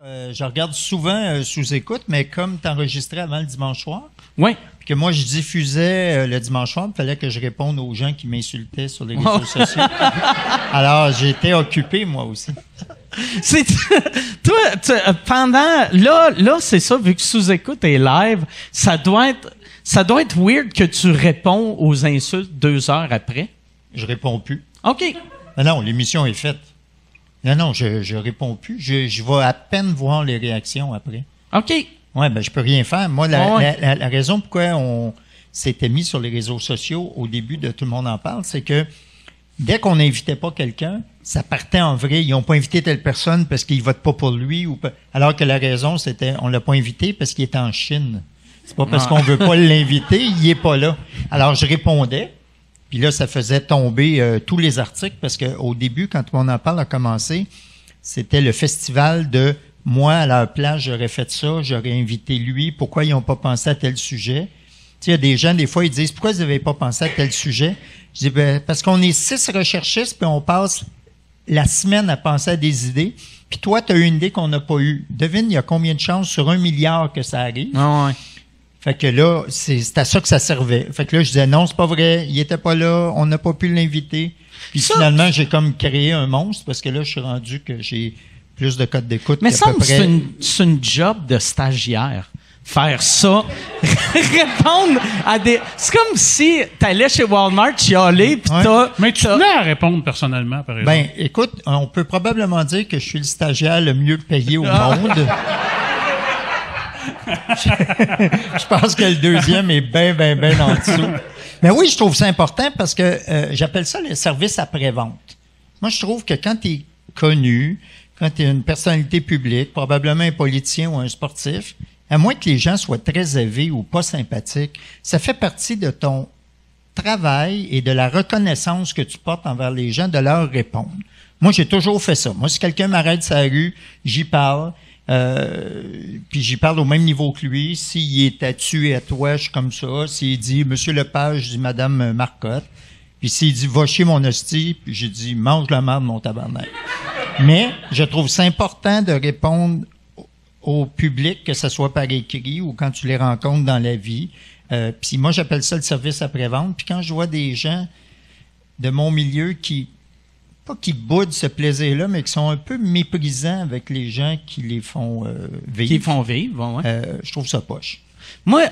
Je regarde souvent sous-écoute, mais comme tu enregistrais avant le dimanche soir, Oui. puis que moi je diffusais le dimanche soir, il fallait que je réponde aux gens qui m'insultaient sur les réseaux sociaux. Alors j'étais occupé moi aussi. C'est toi pendant là c'est ça, vu que sous-écoute est live, ça doit être weird que tu réponds aux insultes 2 heures après. Je réponds plus. OK. Non, l'émission est faite. Non, je réponds plus. Je vais à peine voir les réactions après. OK. Ouais, ben je peux rien faire. Moi, la raison pourquoi on s'était mis sur les réseaux sociaux au début de Tout le monde en parle, c'est que dès qu'on n'invitait pas quelqu'un, ça partait en vrai. Ils n'ont pas invité telle personne parce qu'ils votent pas pour lui, alors que la raison, c'était on l'a pas invité parce qu'il est en Chine. C'est pas parce qu'on veut pas l'inviter, il est pas là. Alors, je répondais. Puis là, ça faisait tomber tous les articles parce que au début, quand Tout le monde en parle a commencé, c'était le festival de moi, à leur place, j'aurais fait ça, j'aurais invité lui. Pourquoi ils n'ont pas pensé à tel sujet? Tu sais, il y a des gens, des fois, ils disent pourquoi vous n'avez pas pensé à tel sujet? Je dis parce qu'on est 6 recherchistes puis on passe la semaine à penser à des idées. Puis toi, tu as eu une idée qu'on n'a pas eue. Devine, il y a combien de chances sur 1 milliard que ça arrive? Ah ouais. Fait que là, c'est à ça que ça servait. Fait que là, je disais non, c'est pas vrai, il était pas là, on n'a pas pu l'inviter. Puis finalement, j'ai comme créé un monstre parce que là, je suis rendu que j'ai plus de codes d'écoute. Mais ça me près... c'est une job de stagiaire. Faire ça, répondre à des... C'est comme si t'allais chez Walmart chialer pis Mais tu tenais à répondre personnellement, par exemple. Ben, écoute, on peut probablement dire que je suis le stagiaire le mieux payé au monde. Je pense que le deuxième est bien en dessous. Mais oui, je trouve ça important parce que j'appelle ça le service après-vente. Moi, je trouve que quand tu es connu, quand tu es une personnalité publique, probablement un politicien ou un sportif, à moins que les gens soient très élevés ou pas sympathiques, ça fait partie de ton travail et de la reconnaissance que tu portes envers les gens de leur répondre. Moi, j'ai toujours fait ça. Moi, si quelqu'un m'arrête sur la rue, j'y parle. Puis j'y parle au même niveau que lui. S'il est à tuer à toi, je suis comme ça. S'il dit Monsieur Lepage, je dis Madame Marcotte. Puis s'il dit va chier mon hostie, puis j'ai dit mange la merde mon tabarnak. Mais je trouve ça important de répondre au public, que ce soit par écrit ou quand tu les rencontres dans la vie. Puis moi, j'appelle ça le service après-vente. Puis quand je vois des gens de mon milieu pas qui boudent ce plaisir-là, mais qui sont un peu méprisants avec les gens qui les font vivre. Qui font vivre, ouais. Je trouve ça poche. Moi,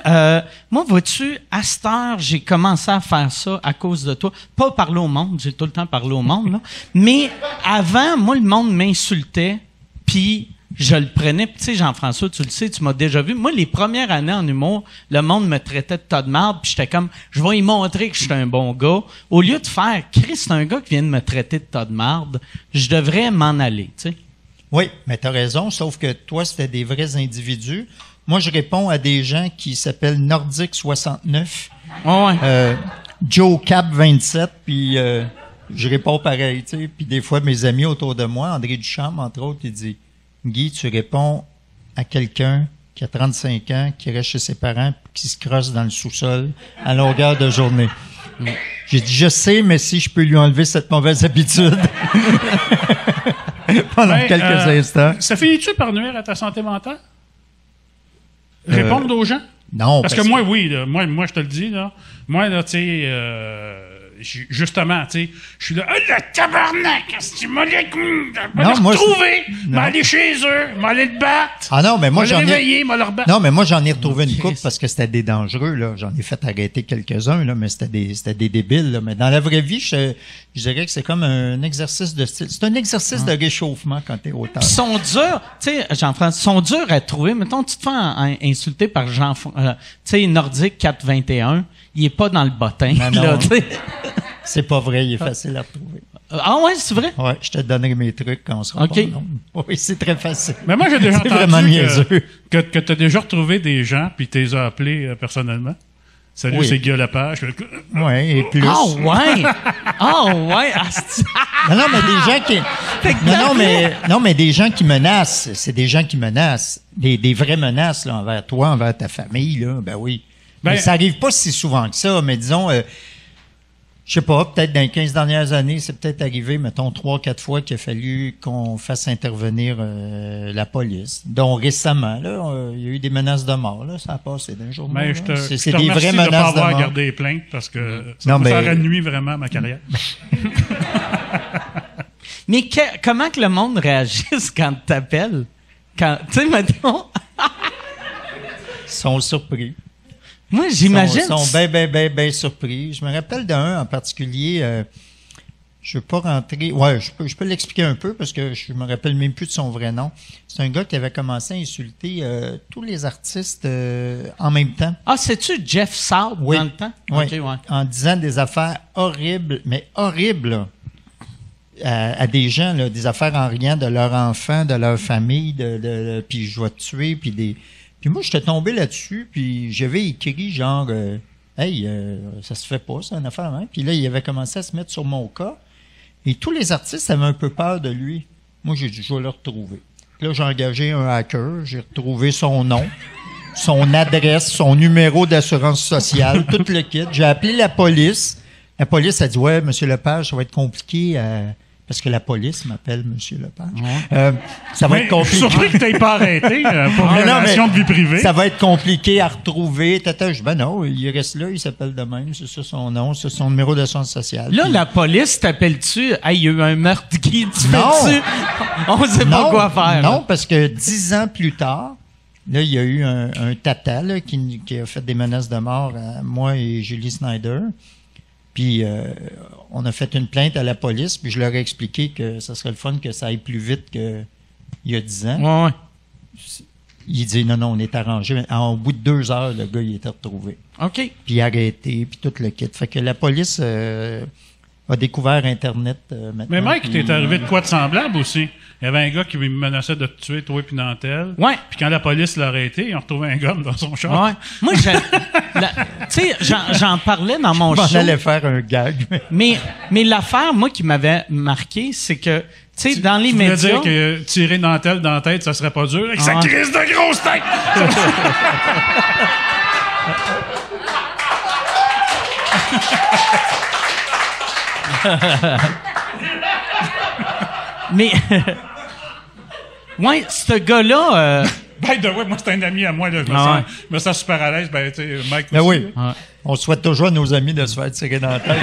vois-tu, à cette heure, j'ai commencé à faire ça à cause de toi. Pas parler au monde, j'ai tout le temps parlé au monde, là. Mais avant, moi, le monde m'insultait, puis je le prenais. Tu sais, Jean-François, tu le sais, tu m'as déjà vu. Moi, les premières années en humour, le monde me traitait de tas de merde, puis j'étais comme, je vais y montrer que je suis un bon gars. Au lieu de faire, Chris, c'est un gars qui vient de me traiter de tas de merde, je devrais m'en aller, tu sais. Oui, mais t'as raison, sauf que toi, c'était des vrais individus. Moi, je réponds à des gens qui s'appellent Nordique 69, Joe Cap 27, puis je réponds pareil, tu sais. Puis des fois, mes amis autour de moi, André Duchamp, entre autres, il dit Guy, tu réponds à quelqu'un qui a 35 ans, qui reste chez ses parents, qui se crosse dans le sous-sol à longueur de journée. J'ai dit, je sais, mais si je peux lui enlever cette mauvaise habitude pendant quelques instants. Ça finit-tu par nuire à ta santé mentale? Répondre aux gens? Non. Parce que moi, oui, là, moi, je te le dis, là. Moi, là, tu sais, justement, tu sais, je suis là, le tabarnak, tu m'as retrouvé, m'aller chez eux, m'aller le battre. Ah non, mais moi, j'en ai. Non, mais moi, j'en ai retrouvé une couple parce que c'était des dangereux, là. J'en ai fait arrêter quelques-uns, là, mais c'était des débiles, là. Mais dans la vraie vie, je dirais que c'est comme un exercice de style. C'est un exercice de réchauffement quand t'es auteur. Ils sont durs, tu sais, Jean-François, ils sont durs à trouver. Mettons, tu te fais insulter par tu sais, Nordique 421. Il est pas dans le bottin, là, tu sais. C'est pas vrai, il est facile à retrouver. Ah ouais, c'est vrai? Ouais, je te donnerai mes trucs quand on sera pas en ondes. Oui, c'est très facile. Mais moi, j'ai déjà entendu que tu as déjà retrouvé des gens puis tu les as appelés personnellement. Salut, c'est Guy Lepage. Oui, et plus. Ah ouais! Ah ouais! Non, mais des gens qui... Non, mais des gens qui menacent. C'est des gens qui menacent. Des vraies menaces, là, envers toi, envers ta famille, là. Ben oui. Mais ça arrive pas si souvent que ça, mais disons... Je sais pas, peut-être dans les 15 dernières années, c'est peut-être arrivé, mettons, 3-4 fois qu'il a fallu qu'on fasse intervenir la police. Dont récemment, là, il y a eu des menaces de mort, là, ça a passé d'un jour. Mais c'est des vraies menaces de mort. de pas avoir gardé les plaintes parce que ça me faire nuit vraiment à ma carrière. Mais comment que le monde réagisse quand t'appelles? Quand, tu sais, mettons... Ils sont surpris. Moi, j'imagine... Ils sont bien surpris. Je me rappelle d'un en particulier, je veux pas rentrer... Ouais, je peux l'expliquer un peu parce que je me rappelle même plus de son vrai nom. C'est un gars qui avait commencé à insulter tous les artistes en même temps. Ah, c'est-tu Jeff Saub dans le temps? Oui, okay, ouais. En disant des affaires horribles, mais horribles, là, à des gens, là, des affaires en riant de leurs enfants, de leur famille, puis je vais te tuer, puis des... Puis moi, j'étais tombé là-dessus, puis j'avais écrit genre hey, ça se fait pas, ça, une affaire, hein? Puis là, il avait commencé à se mettre sur mon cas. Et tous les artistes avaient un peu peur de lui. Moi, j'ai dit, je vais le retrouver. Puis là, j'ai engagé un hacker, j'ai retrouvé son nom, son adresse, son numéro d'assurance sociale, tout le kit. J'ai appelé la police. La police a dit, ouais, monsieur Lepage, ça va être compliqué parce que la police m'appelle Monsieur Lepage. Ouais. Ça va être compliqué. Je suis surpris que tu n'aies pas arrêté pour violation de vie privée. Ça va être compliqué à retrouver. Ben non, il reste là, il s'appelle de même. C'est ça son nom, c'est son numéro d'assurance sociale. Là, puis... la police t'appelle-tu? Hey, il y a eu un meurtre qui tu non. fais-tu? On sait pas quoi faire. Non, parce que 10 ans plus tard, là, il y a eu un tata là, qui a fait des menaces de mort à moi et Julie Snyder. Puis on a fait une plainte à la police, puis je leur ai expliqué que ça serait le fun que ça aille plus vite qu'il y a 10 ans. Ouais. Il dit non, on est arrangé. Au bout de 2 heures, le gars, il était retrouvé. OK. Puis arrêté, puis tout le kit. Fait que la police a découvert Internet maintenant. Mais Mike, t'es arrivé de quoi de semblable aussi? Il y avait un gars qui me menaçait de te tuer, toi et puis Nantel. Ouais. Puis quand la police l'a arrêté, ils ont retrouvé un gars dans son char. Ouais. Moi, tu sais, j'en parlais dans mon show. On allait faire un gag. Mais l'affaire, moi, qui m'avait marqué, c'est que, tu sais, dans les médias... Tu veux dire que tirer Nantel dans la tête, ça serait pas dur? Avec sa crise de grosse tête! Mais... ouais, ce gars-là... By the way, moi, c'est un ami à moi, là. Je me sens super à l'aise. Ben, tu sais, Mike ben aussi. Oui. Ouais. On souhaite toujours à nos amis de se faire tirer dans la tête.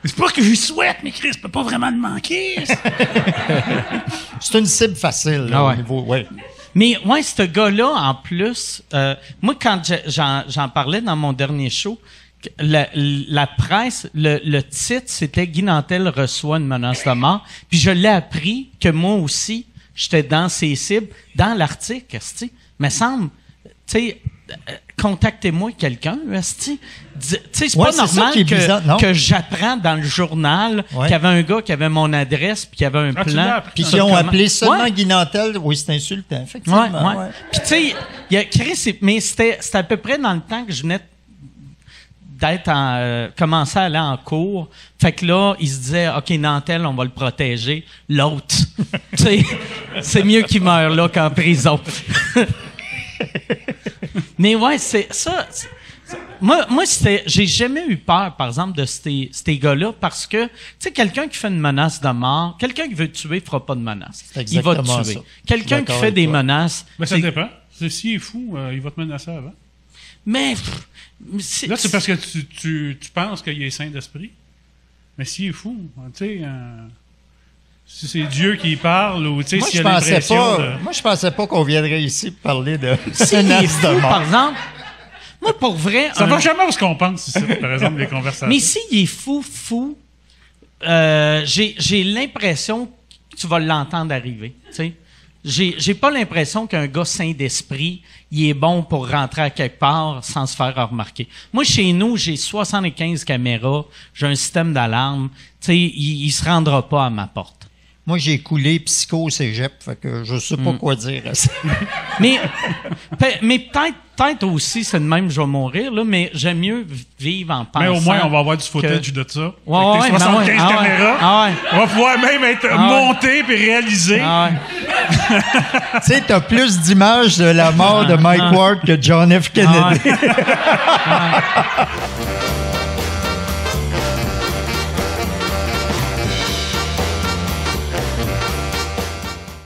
C'est pas que je souhaite, mais Chris peut pas vraiment le manquer. C'est une cible facile, là, au niveau... Ouais. Mais ouais, ce gars-là, en plus, moi, quand j'en parlais dans mon dernier show, la presse, le titre, c'était Guy Nantel reçoit une menace de mort. Puis je l'ai appris que moi aussi, j'étais dans ces cibles. Dans l'article, esti, me semble, tu sais, contactez-moi quelqu'un, esti. Tu sais, c'est pas normal que j'apprends dans le journal qu'il y avait un gars qui avait mon adresse puis qui avait un plan. Puis qui ont appelé seulement Guy Nantel, oui, c'est insultant, effectivement. Ouais. Puis tu sais, il y a Chris, mais c'était à peu près dans le temps que je venais d'être commencer à aller en cours. Fait que là, il se disait, OK, Nantel, on va le protéger. L'autre, tu sais, c'est mieux qu'il meure là qu'en prison. Mais ouais, c'est ça. Moi, j'ai jamais eu peur, par exemple, de ces gars-là parce que, tu sais, quelqu'un qui fait une menace de mort, quelqu'un qui veut te tuer fera pas de menace. Il va te tuer. Quelqu'un qui fait des menaces. Mais ça dépend. S'il est fou, il va te menacer avant. Mais là, c'est parce que tu penses qu'il est sain d'esprit. Mais s'il est fou, tu sais, si c'est Dieu qui parle ou tu sais, s'il y a l'impression Moi, je pensais pas qu'on viendrait ici pour parler de menace de mort. Par exemple, moi, pour vrai... Ça va jamais où ce qu'on pense, ici, par exemple, les conversations. Mais s'il est fou, j'ai l'impression que tu vas l'entendre arriver, tu sais. J'ai pas l'impression qu'un gars sain d'esprit, il est bon pour rentrer à quelque part sans se faire remarquer. Moi, chez nous, j'ai 75 caméras, j'ai un système d'alarme. Tu sais, il se rendra pas à ma porte. Moi, j'ai coulé psycho au cégep, fait que je sais pas quoi dire à ça. mais peut-être aussi, c'est de même, je vais mourir, là, mais j'aime mieux vivre en pensant... Mais au moins, on va avoir du footage de ça. Ouais, avec tes 75 caméras. On va pouvoir même être monté puis réalisé. Tu sais, t'as plus d'images de la mort de Mike Ward que John F. Kennedy.